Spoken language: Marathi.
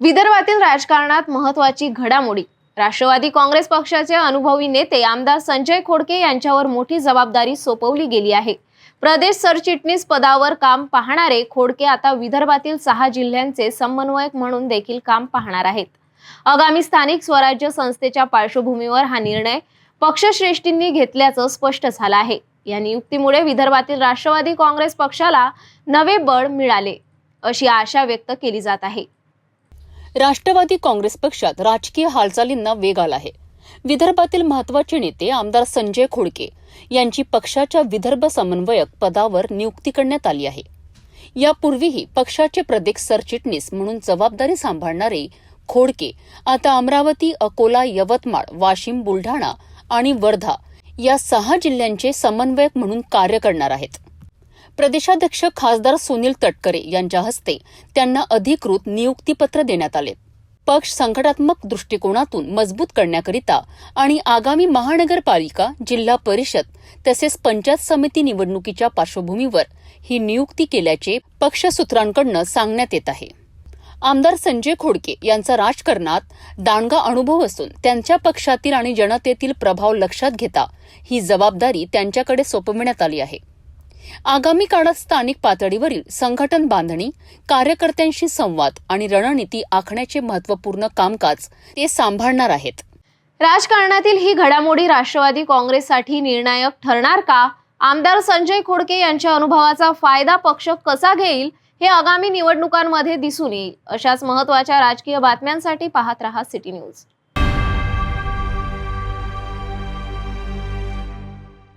विदर्भातील राजकारणात महत्त्वाची घडामोडी। राष्ट्रवादी काँग्रेस पक्षाचे अनुभवी नेते आमदार संजय खोडके यांच्यावर मोठी जबाबदारी सोपवली गेली आहे। प्रदेश सरचिटणीस पदावर काम पाहणारे खोडके आता विदर्भातील 6 जिल्ह्यांचे समन्वयक म्हणून देखील काम पाहणार आहेत। आगामी स्थानिक स्वराज्य संस्थेच्या पार्श्वभूमीवर हा निर्णय पक्षश्रेष्ठींनी घेतल्याचं स्पष्ट झालं आहे। या नियुक्तीमुळे विदर्भातील राष्ट्रवादी काँग्रेस पक्षाला नवे बळ मिळाले अशी आशा व्यक्त केली जात आहे। राष्ट्रवादी काँग्रेस पक्षात राजकीय हालचालींना वेग आला आहे। विदर्भातील महत्त्वाचे नेते आमदार संजय खोडके यांची पक्षाच्या विदर्भ समन्वयक पदावर नियुक्ती करण्यात आली आहे। यापूर्वीही पक्षाचे प्रदेश सरचिटणीस म्हणून जबाबदारी सांभाळणारे खोडके आता अमरावती, अकोला, यवतमाळ, वाशिम, बुलढाणा आणि वर्धा या 6 जिल्ह्यांचे समन्वयक म्हणून कार्य करणार आहेत। प्रदेशाध्यक्ष खासदार सुनील तटकरे यांच्या हस्ते त्यांना अधिकृत नियुक्तीपत्र देण्यात आले। पक्ष संघटनात्मक दृष्टिकोनातून मजबूत करण्याकरिता आणि आगामी महानगरपालिका, जिल्हा परिषद तसेच पंचायत समिती निवडणुकीच्या पार्श्वभूमीवर ही नियुक्ती केल्याचे पक्ष सूत्रांकडून सांगण्यात येत आहे। आमदार संजय खोडके यांचा राजकारणात दांडगा अनुभव असून त्यांच्या पक्षातील आणि जनतेतील प्रभाव लक्षात घेता ही जबाबदारी त्यांच्याकडे सोपविण्यात आली आहे। आगामी काळात स्थानिक पातळीवरील संघटन बांधणी, कार्यकर्त्यांशी संवाद आणि रणनीती आखण्याचे महत्त्वपूर्ण कामकाज ते सांभाळणार आहेत। राजकारणातील ही घडामोडी राष्ट्रवादी काँग्रेससाठी निर्णायक ठरणार का? आमदार संजय खोडके यांच्या अनुभवाचा फायदा पक्ष कसा घेईल हे आगामी निवडणुकांमध्ये दिसून येईल। अशाच महत्त्वाच्या राजकीय बातम्यांसाठी पाहत रहा सिटी न्यूज।